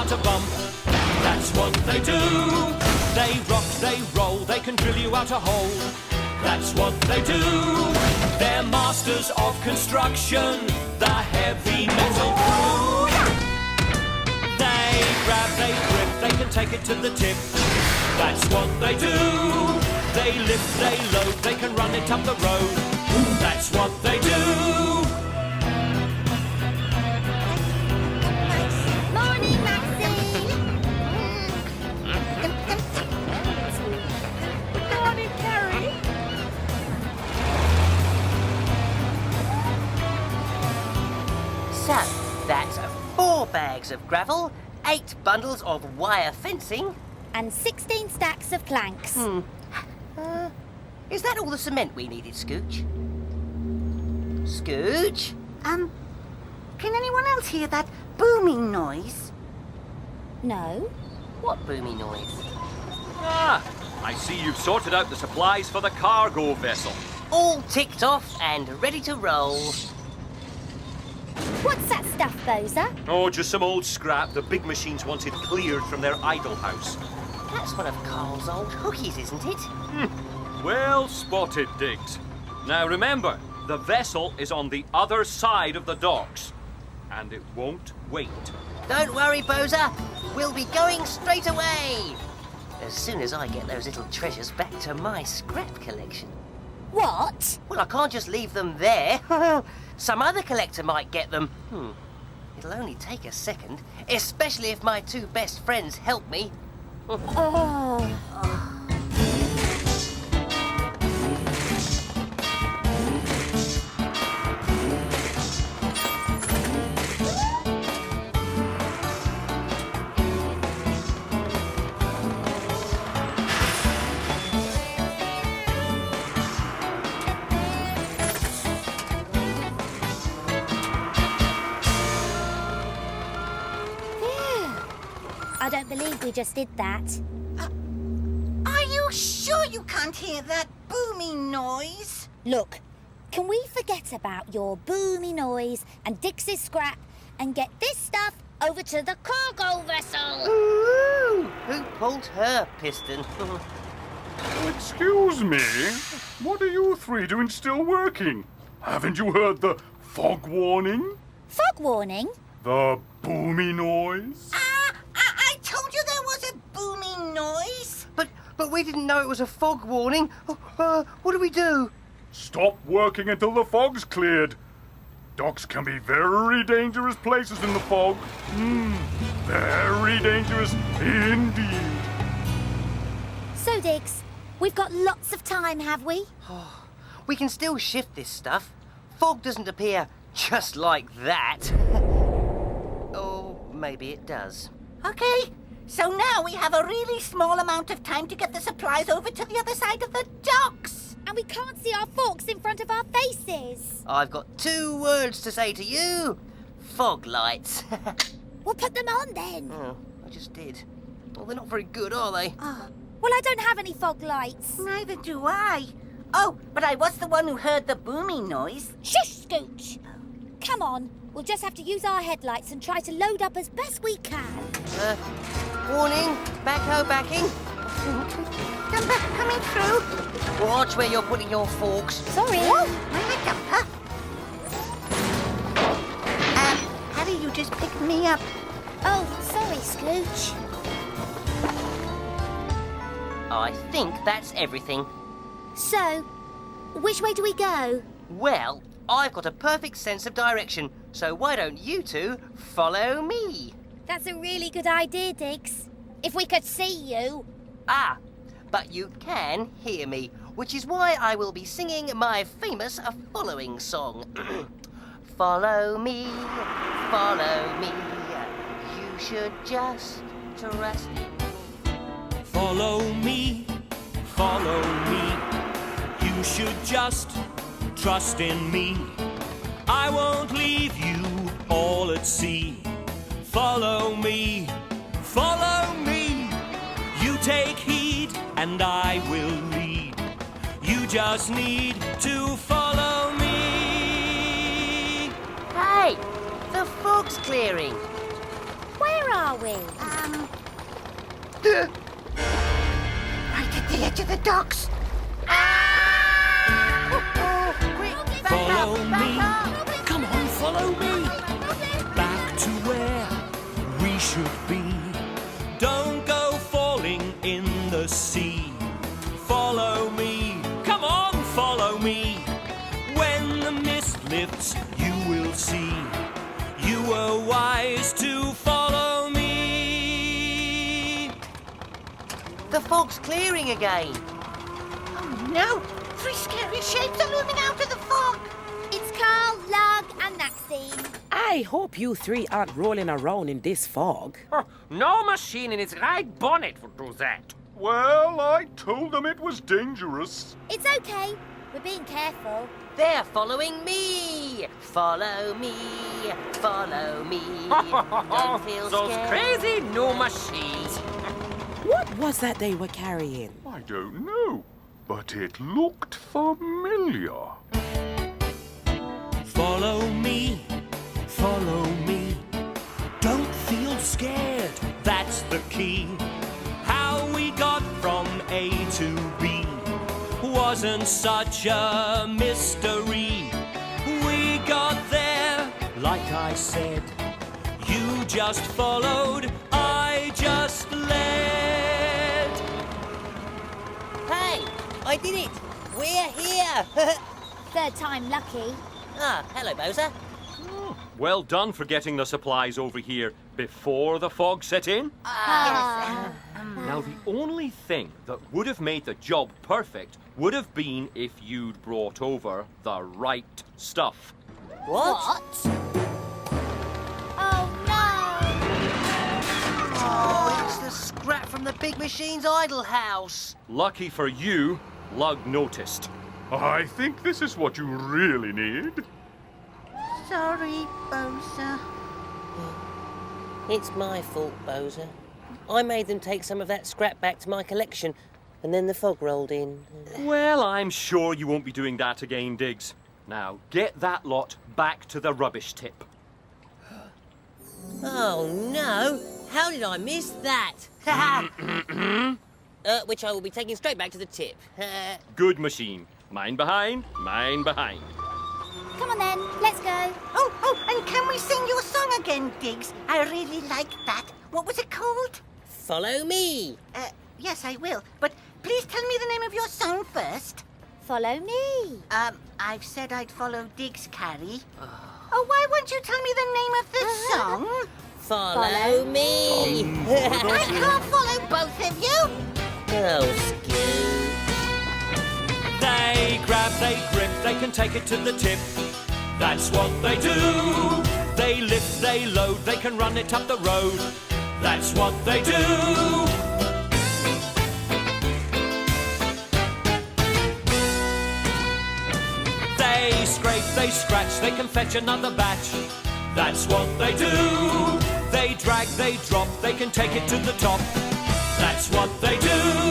without a bump. That's what they do. They rock, they roll, they can drill you out a hole. That's what they do. They're masters of construction, the heavy metal crew. They grab, they grip, they can take it to the tip. That's what they do. They lift, they load, they can run it up the road. That's what they do. Morning, Maxie. Morning, Carrie. So, that's 4 bags of gravel, 8 bundles of wire fencing. And 16 stacks of planks. Is that all the cement we needed, Scooch? Scooch? Can anyone else hear that booming noise? No. What booming noise? Ah, I see you've sorted out the supplies for the cargo vessel. All ticked off and ready to roll. What's that stuff, Boza? Oh, just some old scrap the big machines wanted cleared from their idle house. That's one of Carl's old hookies, isn't it? Well spotted, Diggs. Now remember, the vessel is on the other side of the docks, and it won't wait. Don't worry, Boza. We'll be going straight away. As soon as I get those little treasures back to my scrap collection. What? Well, I can't just leave them there. Some other collector might get them. It'll only take a second, especially if my 2 best friends help me. Oh. I don't believe we just did that. Are you sure you can't hear that booming noise? Look, can we forget about your boomy noise and Dixie's scrap and get this stuff over to the cargo vessel? Ooh, who pulled her piston? Excuse me? What are you 3 doing still working? Haven't you heard the fog warning? Fog warning? The boomy noise? I told you there was a booming noise. But we didn't know it was a fog warning. What do we do? Stop working until the fog's cleared. Docks can be very dangerous places in the fog. Very dangerous indeed. So, Diggs, we've got lots of time, have we? We can still shift this stuff. Fog doesn't appear just like that. Or maybe it does. Okay, so now we have a really small amount of time to get the supplies over to the other side of the docks. And we can't see our forks in front of our faces. I've got 2 words to say to you. Fog lights. We'll put them on then. Oh, I just did. Well, they're not very good, are they? Well, I don't have any fog lights. Neither do I. Oh, but I was the one who heard the booming noise. Shush, Scooch. Come on, we'll just have to use our headlights and try to load up as best we can. Warning, backhoe backing. Coming through. Watch where you're putting your forks. Sorry. Whoa, my dumper. Harry, you just picked me up. Oh, sorry, Scooch. I think that's everything. So, which way do we go? Well, I've got a perfect sense of direction, so why don't you 2 follow me? That's a really good idea, Diggs. If we could see you. But you can hear me, which is why I will be singing my famous following song. Follow me, you should just trust me. Follow me, you should just trust in me. I won't leave you all at sea. Follow me, you take heed and I will lead. You just need to follow me. Hey, the fog's clearing. Where are are we? Right at the edge of the docks. Follow me. Come on, follow me. Back to where we should be. Don't go falling in the sea. Follow me. Come on, follow me. When the mist lifts, you will see. You were wise to follow me. The fog's clearing again. Oh no! 3 scary shapes are looming out of the fog. It's Carl, Lug, and Maxine. I hope you three aren't rolling around in this fog. No machine in its right bonnet would do that. Well, I told them it was dangerous. It's okay. We're being careful. They're following me. Follow me. Follow me. Don't feel Those scared. crazy new machines. What was that they were carrying? I don't know, but it looked familiar. Follow me, follow me. Don't feel scared, that's the key. How we got from A to B wasn't such a mystery. We got there, like I said. You just followed, I just led. Hey, I did it. We're here. Third time lucky. Hello, Bowser. Well done for getting the supplies over here before the fog set in. Now, the only thing that would have made the job perfect would have been if you'd brought over the right stuff. What? Oh no! Oh, it's the scrap from the big machine's idle house. Lucky for you, Lug noticed. I think this is what you really need. Sorry, Bowser. It's my fault, Bowser. I made them take some of that scrap back to my collection, and then the fog rolled in. Well, I'm sure you won't be doing that again, Diggs. Now, get that lot back to the rubbish tip. Oh, no. How did I miss that? Which I will be taking straight back to the tip. Good machine. Mine behind, mine behind. Come on then, let's go. Oh, and can we sing your song again, Diggs? I really liked that. What was it called? Follow me. Yes, I will. But please tell me the name of your song first. Follow me. I've said I'd follow Diggs, Carrie. Oh, why won't you tell me the name of the song? Follow me. I can't follow both of you. Oh, Scoot. They grab, they grip, they can take it to the tip. That's what they do. They lift, they load, they can run it up the road. That's what they do. They scrape, they scratch, they can fetch another batch. That's what they do. They drag, they drop, they can take it to the top. That's what they do.